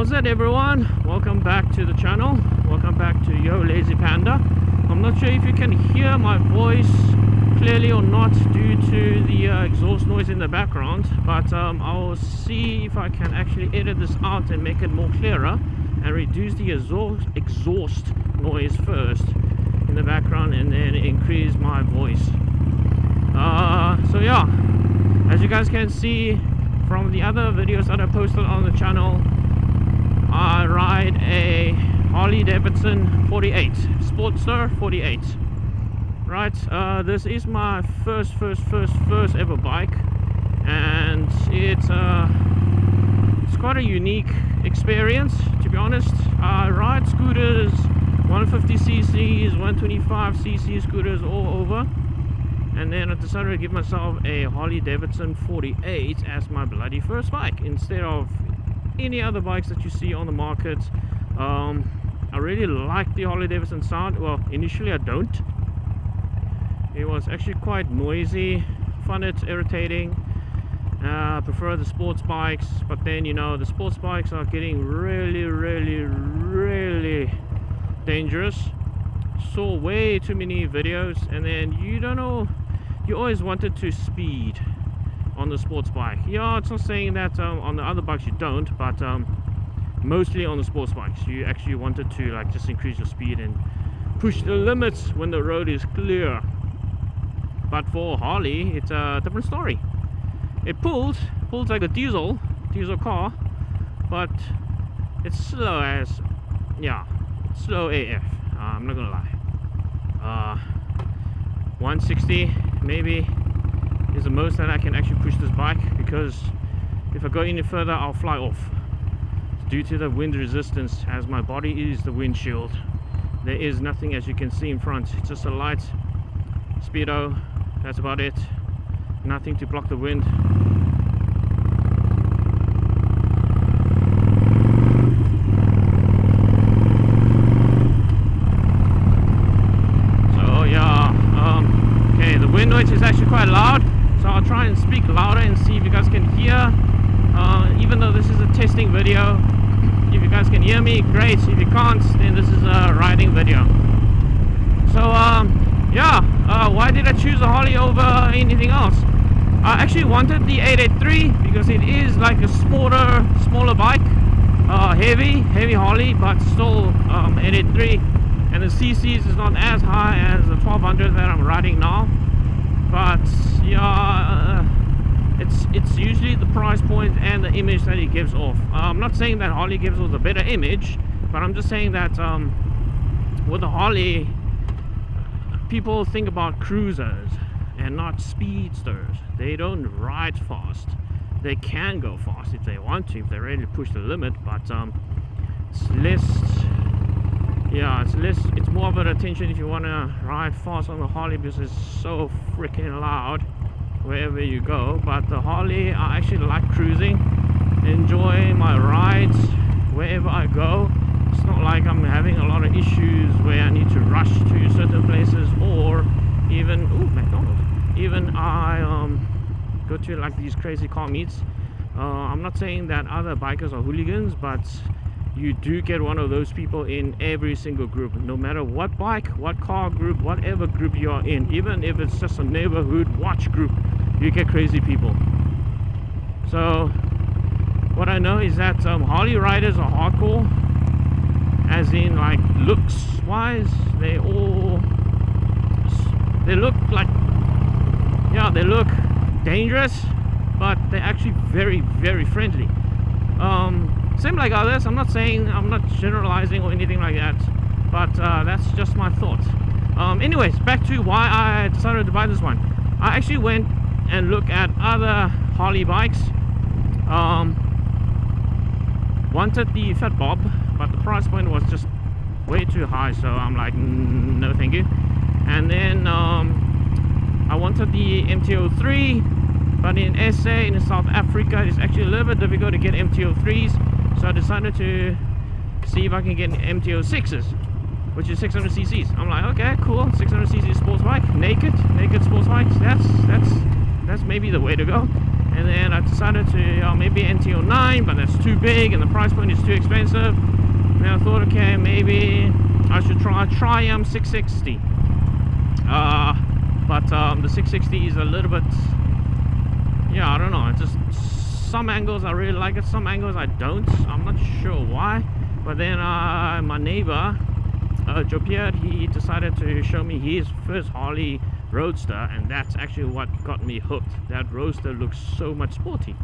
How's it, everyone? Welcome back to the channel. Welcome back to Yo Lazy Panda. I'm not sure if you can hear my voice clearly or not due to the exhaust noise in the background, but I'll see if I can actually edit this out and make it more clearer and reduce the exhaust noise first in the background and then increase my voice. So yeah, as you guys can see from the other videos that I posted on the channel, I ride a Harley-Davidson 48 Sportster 48. Right, this is my first ever bike, and it's quite a unique experience, to be honest. I ride scooters, 150ccs, 125cc scooters all over, and then I decided to give myself a Harley-Davidson 48 as my bloody first bike instead of any other bikes that you see on the market. I really like the Harley-Davidson sound. Well, initially I don't. It was actually quite noisy, found it irritating. I prefer the sports bikes, but then, you know, the sports bikes are getting really dangerous. Saw way too many videos, and then you don't know, you always wanted to speed on the sports bike. Yeah, it's not saying that on the other bikes you don't, but mostly on the sports bikes you actually wanted to like just increase your speed and push the limits when the road is clear. But for Harley, it's a different story. It pulls like a diesel car, but it's slow as, yeah, slow AF. I'm not gonna lie. 160 maybe is the most that I can actually push this bike, because if I go any further I'll fly off due to the wind resistance, as my body is the windshield. There is nothing, as you can see in front. It's just a light speedo, that's about it. Nothing to block the wind. So yeah, okay, the wind noise is actually quite loud, so I'll try and speak louder and see if you guys can hear. Even though this is a testing video, if you guys can hear me, great. If you can't, then this is a riding video. So yeah, why did I choose a Harley over anything else? I actually wanted the 883 because it is like a smaller bike, heavy Harley, but still 883, and the CCs is not as high as the 1200 that I'm riding now. But yeah, it's usually the price point and the image that it gives off. I'm not saying that Harley gives off a better image, but I'm just saying that with the Harley, people think about cruisers and not speedsters. They don't ride fast. They can go fast if they want to, if they're ready to push the limit, but it's less, yeah, it's more of an attention if you want to ride fast on the Harley, because it's so freaking loud wherever you go. But the Harley, I actually like cruising, enjoy my rides wherever I go. It's not like I'm having a lot of issues where I need to rush to certain places, or even McDonald's. Even I go to like these crazy car meets. I'm not saying that other bikers are hooligans, but you do get one of those people in every single group, no matter what bike, what car group, whatever group you are in. Even if it's just a neighborhood watch group, you get crazy people. So what I know is that Harley riders are hardcore, as in like looks wise. They look like, yeah, they look dangerous, but they're actually very friendly. Same like others. I'm not generalizing or anything like that, but that's just my thoughts. Anyways, back to why I decided to buy this one. I actually went and looked at other Harley bikes. Wanted the Fat Bob, but the price point was just way too high, so I'm like, no thank you. And then I wanted the MT-03, but in SA, in South Africa, it's actually a little bit difficult to get MT-03s. So I decided to see if I can get MT-06s, which is 600ccs. I'm like, okay, cool, 600cc sports bike, naked sports bikes. That's maybe the way to go. and then I decided to maybe NT09, but that's too big and the price point is too expensive. And I thought, okay, maybe I should try a Triumph 660. But the 660 is a little bit, I don't know, just some angles I really like it, some angles I don't. I'm not sure why. But then my neighbor Joe Pierre, he decided to show me his first Harley Roadster, and that's actually what got me hooked. That Roadster looks so much sporty,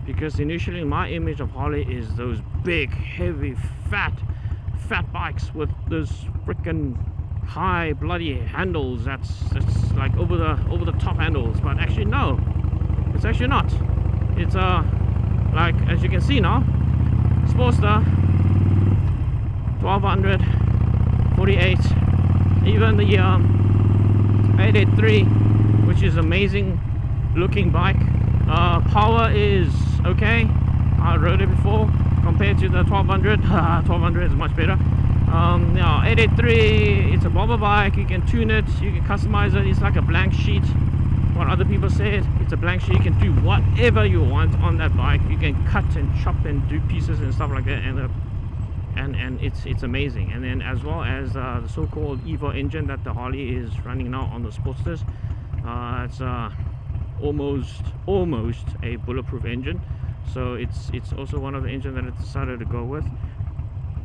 because initially my image of Harley is those big, heavy, fat bikes with those freaking high bloody handles. That's like over the top handles. But actually no, it's actually not. It's like, as you can see now, Sportster 1200, 48, even the 883, which is amazing looking bike. Power is okay. I rode it before compared to the 1200. 1200 is much better. Now 883, it's a bobber bike. You can tune it, you can customize it. It's like a blank sheet. What other people said, it's a blank sheet. You can do whatever you want on that bike. You can cut and chop and do pieces and stuff like that, and it's amazing. And then as well as the so-called Evo engine that the Harley is running now on the Sportsters, it's almost a bulletproof engine. So it's also one of the engines that I decided to go with.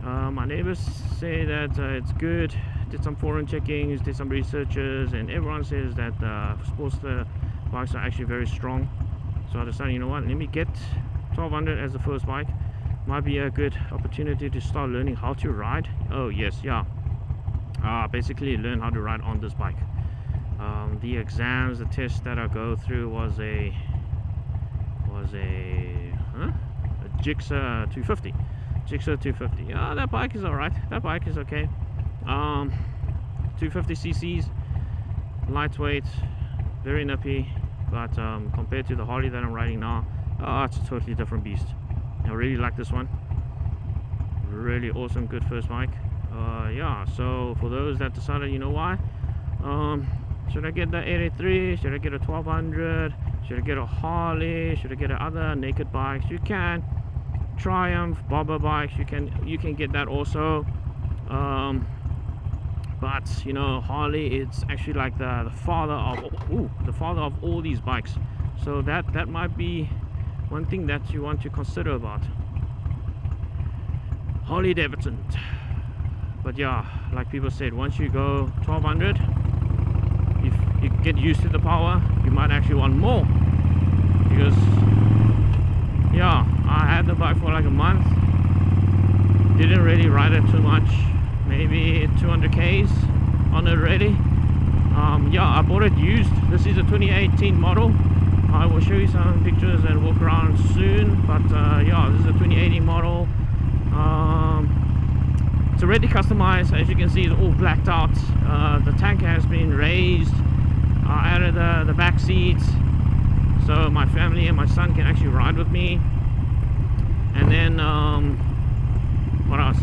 My neighbors say that it's good. Did some forum checkings, did some researches, and everyone says that Sportster bikes are actually very strong. So I decided, you know what, let me get 1200 as the first bike. Might be a good opportunity to start learning how to ride. Oh yes, yeah. Basically learn how to ride on this bike. The exams, the test that I go through was a Gixxer 250. Gixxer 250. Yeah, that bike is alright. That bike is okay. 250 cc's, lightweight, very nippy, but compared to the Harley that I'm riding now, it's a totally different beast. I really like this one. Really awesome, good first bike. Yeah, so for those that decided, you know why, should I get the 883, should I get a 1200, should I get a Harley, should I get other naked bikes? You can. Triumph, bobber bikes, you can get that also. But you know, Harley, it's actually like the father of all these bikes. So that might be one thing that you want to consider about Harley-Davidson. But yeah, like people said, once you go 1200, if you get used to the power, you might actually want more. Because yeah, I had the bike for like a month, didn't really ride it too much, maybe 200 Ks on it already. Yeah, I bought it used. This is a 2018 model. I will show you some pictures and walk around soon, but yeah, this is a 2018 model. It's already customized. As you can see, it's all blacked out. The tank has been raised. I added the back seats, so my family and my son can actually ride with me. And then what else?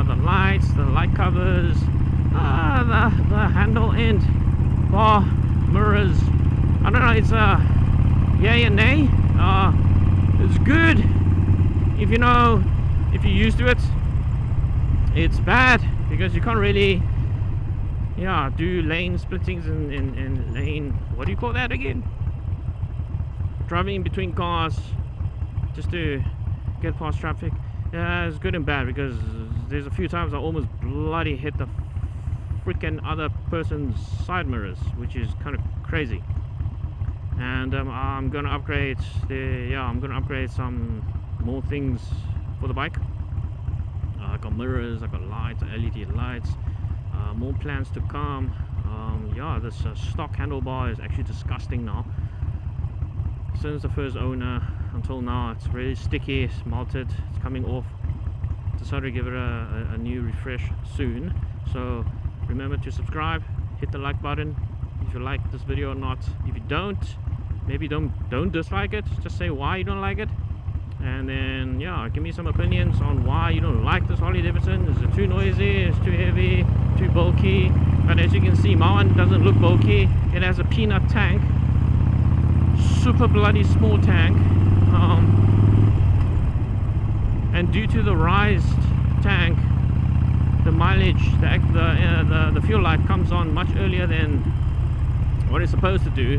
The lights, the light covers, the handle end bar mirrors. I don't know, it's yay and nay. It's good if you know, if you're used to it. It's bad because you can't really do lane splittings and lane, what do you call that again? Driving in between cars just to get past traffic. Yeah, it's good and bad, because there's a few times I almost bloody hit the freaking other person's side mirrors, which is kind of crazy. And I'm gonna upgrade some more things for the bike. I got mirrors, I got lights, LED lights, more plans to come. Yeah, this stock handlebar is actually disgusting now. Since the first owner until now, it's really sticky, it's melted, it's coming off. Decided to give it a new refresh soon. So remember to subscribe, hit the like button if you like this video or not. If you don't, maybe don't dislike it, just say why you don't like it. And then yeah, give me some opinions on why you don't like this Harley-Davidson. Is it too noisy, it's too heavy, too bulky? But as you can see, my one doesn't look bulky. It has a peanut tank, super bloody small tank, and due to the raised tank, the mileage, the fuel light comes on much earlier than what it's supposed to do.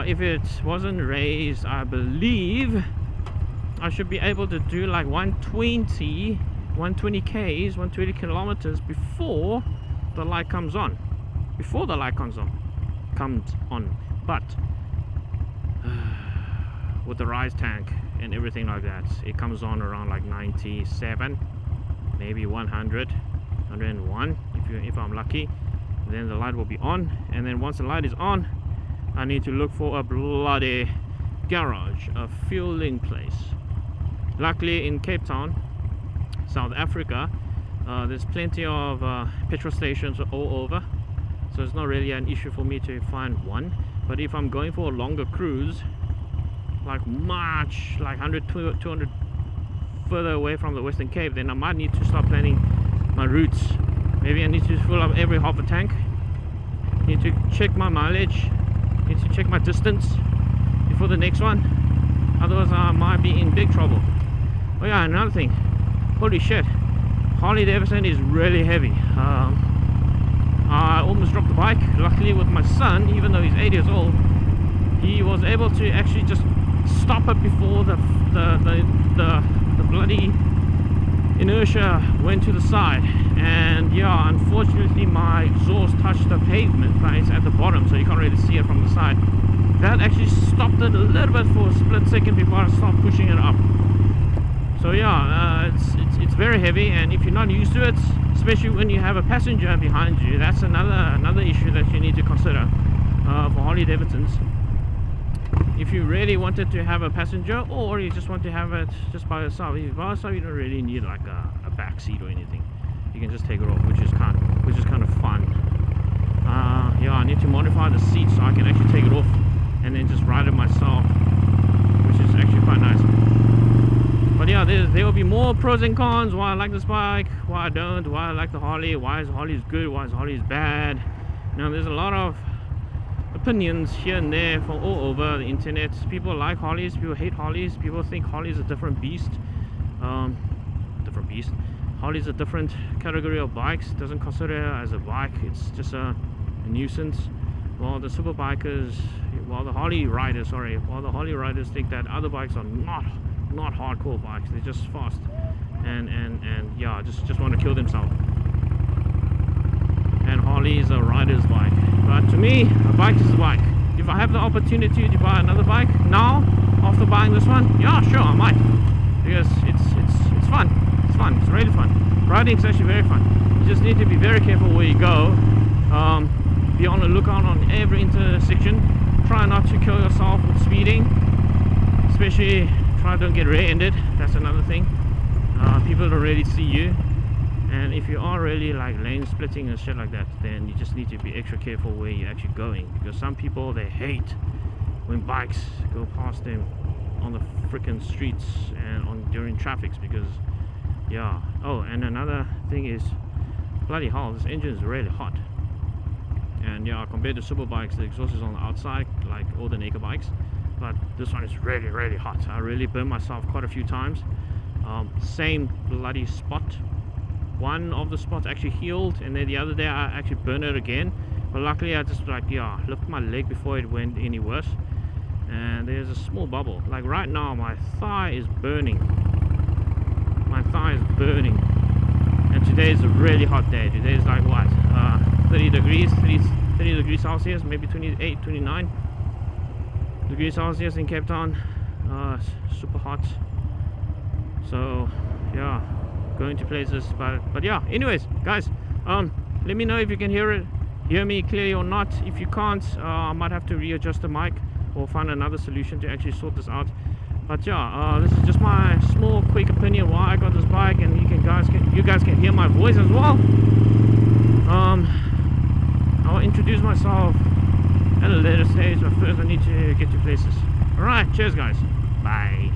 If it wasn't raised, I believe I should be able to do like 120 k's, 120 kilometers before the light comes on. Before the light comes on. But with the rise tank and everything like that, it comes on around like 97, maybe 100, 101 if I'm lucky. Then the light will be on, and then once the light is on, I need to look for a bloody garage, a fueling place. Luckily in Cape Town, South Africa, there's plenty of petrol stations all over, so it's not really an issue for me to find one. But if I'm going for a longer cruise, like much, like 100, 200 further away from the Western Cape, then I might need to start planning my routes. Maybe I need to fill up every half a tank, need to check my mileage, need to check my distance before the next one, otherwise I might be in big trouble. Oh yeah, another thing, holy shit, Harley Davidson is really heavy. I almost dropped the bike. Luckily with my son, even though he's 8 years old, he was able to actually just stop it before the bloody inertia went to the side. And yeah, unfortunately my exhaust touched the pavement, but it's at the bottom, so you can't really see it from the side. That actually stopped it a little bit for a split second before I started pushing it up. So yeah, it's very heavy, and if you're not used to it, especially when you have a passenger behind you, that's another issue that you need to consider for Harley Davidsons. If you really wanted to have a passenger, or you just want to have it just by yourself, if you're by yourself, you don't really need like a back seat or anything. You can just take it off, which is kind of fun. Yeah, I need to modify the seat so I can actually take it off and then just ride it myself, which is actually quite nice. But yeah, there will be more pros and cons, why I like this bike, why I don't, why I like the Harley, why is Harley's good, why is Harley's bad. Now there's a lot of opinions here and there from all over the internet. People like Harleys, people hate Harleys, people think Harley's a different beast. Harley's a different category of bikes, doesn't consider it as a bike, it's just a nuisance. While the the Harley riders think that other bikes are not hardcore bikes, they're just fast and yeah, just want to kill themselves. And Harley is a rider's bike, but to me a bike is a bike. If I have the opportunity to buy another bike now after buying this one, yeah, sure, I might, because it's fun, it's really fun. Riding is actually very fun. You just need to be very careful where you go, be on the lookout on every intersection, try not to kill yourself with speeding, especially try don't get rear-ended. That's another thing. People don't really see you, and if you are really like lane splitting and shit like that, then you just need to be extra careful where you're actually going, because some people, they hate when bikes go past them on the freaking streets and during traffics, because yeah. Oh, and another thing is, bloody hell, this engine is really hot. And yeah, compared to super bikes, the exhaust is on the outside like all the naked bikes, but this one is really hot. I really burned myself quite a few times. Same bloody spot. One of the spots actually healed, and then the other day I actually burned it again, but luckily I just lifted my leg before it went any worse, and there's a small bubble. Like right now my thigh is burning, and today is a really hot day. Today is like what, 30 degrees Celsius, maybe 28, 29 degrees Celsius in Cape Town. Super hot. So yeah, going to places, but yeah, anyways guys, let me know if you can hear me clearly or not. If you can't, I might have to readjust the mic or find another solution to actually sort this out. But yeah, this is just my small quick opinion why I got this bike, and you guys can hear my voice as well. I'll introduce myself at a later stage, but first I need to get to places. Alright, cheers guys, bye.